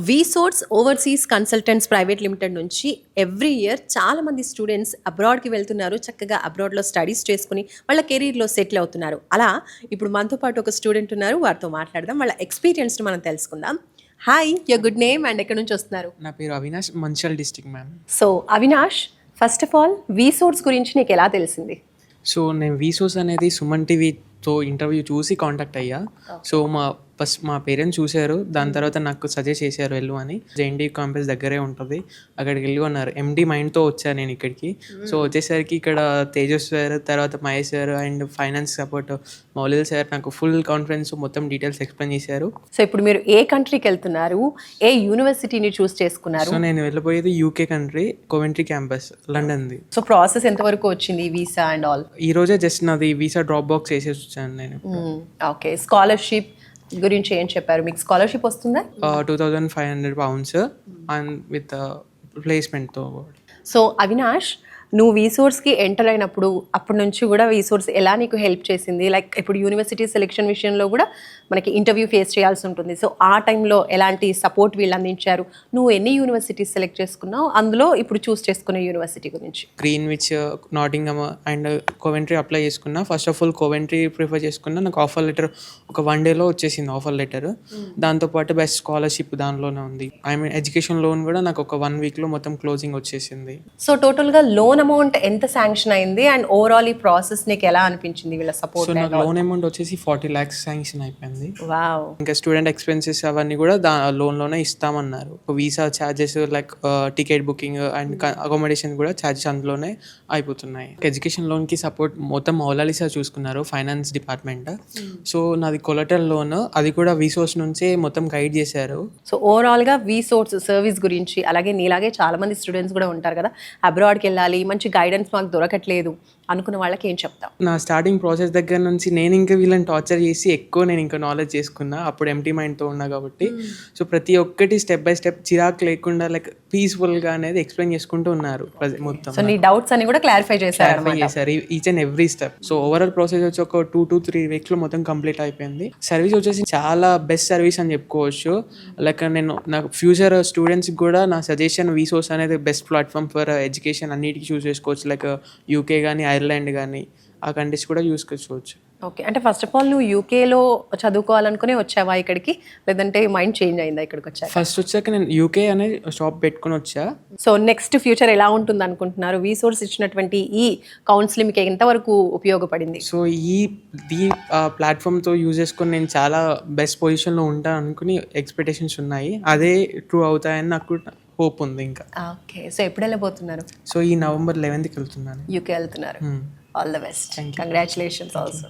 వీసోర్స్ overseas consultants private limited నుంచి every year చాలామంది students అబ్రాడ్కి వెళ్తున్నారు. చక్కగా అబ్రాడ్లో స్టడీస్ చేసుకుని వాళ్ళ కెరీర్లో సెటిల్ అవుతున్నారు. అలా ఇప్పుడు మనతో పాటు ఒక స్టూడెంట్ ఉన్నారు, వారితో మాట్లాడదాం, వాళ్ళ ఎక్స్పీరియన్స్ని మనం తెలుసుకుందాం. Hi, your good name and ఎక్కడి నుంచి వస్తున్నారు? నా పేరు Avinash, Mancherial district ma'am. So Avinash, first of all వీసోర్స్ గురించి నీకు ఎలా తెలిసింది? సో నేను వీసోస్ అనేది సుమన్ టీవీతో ఇంటర్వ్యూ చూసి కాంటాక్ట్ అయ్యా. సో ఫస్ట్ మా పేరెంట్స్ చూశారు, దాని తర్వాత నాకు సజెస్ట్ చేశారు వెళ్ళు అని. జేఎన్టీ క్యాంపస్ దగ్గరే ఉంటుంది, అక్కడికి వెళ్ళి ఉన్నారు. ఎండి మైండ్తో వచ్చాను నేను ఇక్కడికి. సో వచ్చేసరికి ఇక్కడ తేజస్ సార్, తర్వాత Mahesh sir and finance support మౌలిల్ సార్ నాకు ఫుల్ కాన్ఫిడెన్స్ మొత్తం డీటెయిల్స్ ఎక్స్ప్లెయిన్ చేశారు. సో ఇప్పుడు మీరు ఏ కంట్రీకి వెళ్తున్నారు, ఏ యూనివర్సిటీని చూస్ చేసుకున్నారు? సో నేను వెళ్ళిపోయేది యూకే కంట్రీ, కోవెంట్రీ క్యాంపస్, లండన్ది. సో ప్రాసెస్ ఎంతవరకు వచ్చింది, వీసా అండ్ ఆల్? ఈ రోజే జస్ట్ నాది వీసా డ్రాప్ బాక్స్ వేసేసి వచ్చాను నేను. ఓకే, స్కాలర్షిప్ గురించి ఏం చెప్పారు? మీకు స్కాలర్షిప్ వస్తుందా? £2,500 అండ్ విత్ ప్లేస్మెంట్తో. సో అవినాష్, నువ్వు వీసోర్స్కి ఎంటర్ అయినప్పుడు అప్పటి నుంచి కూడా వీసోర్స్ ఎలా నీకు హెల్ప్ చేసింది? లైక్ ఇప్పుడు యూనివర్సిటీ సెలెక్షన్ విషయంలో కూడా మనకి ఇంటర్వ్యూ ఫేస్ చేయాల్సి ఉంటుంది. సో ఆ టైంలో ఎలాంటి సపోర్ట్ వీళ్ళు అందించారు? నువ్వు ఎన్ని యూనివర్సిటీస్ సెలెక్ట్ చేసుకున్నావు, అందులో ఇప్పుడు చూస్ చేసుకునే యూనివర్సిటీ గురించి? Greenwich, Nottingham and Coventry apply చేసుకున్నా. First of all Coventry prefer చేసుకున్నా. నాకు ఆఫర్ లెటర్ ఒక 1 డేలో వచ్చేసింది ఆఫర్ లెటర్. దాంతోపాటు బెస్ట్ స్కాలర్షిప్ దానిలోనే ఉంది. ఐ మీన్ ఎడ్యుకేషన్ లోన్ కూడా నాకు ఒక 1 వీక్లో మొత్తం క్లోజింగ్ వచ్చేసింది. సో టోటల్గా లోన్ అమౌంట్ ఎంత శాంక్షన్ అయింది అండ్ ఓవరాల్ ఈ ప్రాసెస్ నీకు ఎలా అనిపించింది వీళ్ళ సపోర్ట్? సో నాకు లోన్ అమౌంట్ వచ్చేసి 40 lakhs శాంక్షన్ అయిపోయింది. వావ్. ఇంకా స్టూడెంట్ ఎక్స్పెన్సెస్ అవన్నీ కూడా లోన్లోనే ఇస్తామన్నారు. Visa charges like ticket booking and accommodation కూడా ఛార్జెస్ అందులోనే అయిపోతున్నాయి. ఎడ్యుకేషన్ లోన్కి సపోర్ట్ మొత్తం మౌలాలిసా చూసుకున్నారు, ఫైనాన్స్ డిపార్ట్మెంట్. సో నాది కొలటరల్ లోన్, అది కూడా వీసోర్స్ నుంచే మొత్తం గైడ్ చేశారు. సో ఓవరాల్గా వీసోర్స్ సర్వీస్ గురించి, అలాగే నీలాగే చాలా మంది స్టూడెంట్స్ కూడా ఉంటారు కదా, అబ్రాడ్కి వెళ్ళాలి, మంచి గైడెన్స్ మాకు దొరకట్లేదు అనుకున్న వాళ్ళకి ఏం చెప్తావు? నా స్టార్టింగ్ ప్రాసెస్ దగ్గర నుంచి నేను ఇంకా వీళ్ళని టార్చర్ చేసి ఎక్కువ నేను ఇంకా నాలెడ్జ్ చేసుకున్నా. అప్పుడు ఎంటీ మైండ్తో ఉన్నా కాబట్టి. సో ప్రతి ఒక్కటి స్టెప్ బై స్టెప్ చిరాకు లేకుండా లైక్ పీస్ఫుల్గా అనేది ఎక్స్ప్లెయిన్ చేసుకుంటూ ఉన్నారు మొత్తం. సో నీ డౌట్స్ అన్ని కూడా క్లారిఫై చేశారు each and every step. So overall process వచ్చి ఒక 2 to 3 వీక్స్లో మొత్తం కంప్లీట్ అయిపోయింది. సర్వీస్ వచ్చేసి చాలా బెస్ట్ సర్వీస్ అని చెప్పుకోవచ్చు. లైక్ నేను నాకు ఫ్యూచర్ స్టూడెంట్స్కి కూడా నా సజెషన్, వీసోర్స్ అనేది బెస్ట్ ప్లాట్ఫామ్ ఫర్ ఎడ్యుకేషన్ అన్నిటికీ చూస్ చేసుకోవచ్చు. లైక్ యూకే కానీ, ఐర్లాండ్ కానీ, ఆ కంట్రీస్ కూడా యూస్ చేసుకోవచ్చు. ఓకే, అంటే ఫస్ట్ ఆఫ్ ఆల్ నువ్వు యూకేలో చదువుకోవాలనుకునే వచ్చావా ఇక్కడికి, లేదంటే మైండ్ చేంజ్ అయిందా ఇక్కడికి వచ్చా? ఫస్ట్ వచ్చాక నేను యూకే అనే షాప్ పెట్టుకుని వచ్చా. సో నెక్స్ట్ ఫ్యూచర్ ఎలా ఉంటుంది అనుకుంటున్నారు? వీసోర్స్ ఇచ్చినటువంటి ఈ కౌన్సిలింగ్ మీకు ఎంతవరకు ఉపయోగపడింది? సో ఈ ప్లాట్ఫామ్తో యూజ్ చేసుకొని నేను చాలా బెస్ట్ పొజిషన్లో ఉంటాను అనుకుని ఎక్స్పెక్టేషన్స్ ఉన్నాయి. అదే ట్రూ అవుతాయని నాకు హోప్ ఉంది ఇంకా. ఓకే, సో ఎప్పుడు వెళ్ళబోతున్నారు? సో ఈ November 11th వెళ్తున్నాను. యూకే వెళ్తున్నారు. All the best, congratulations also.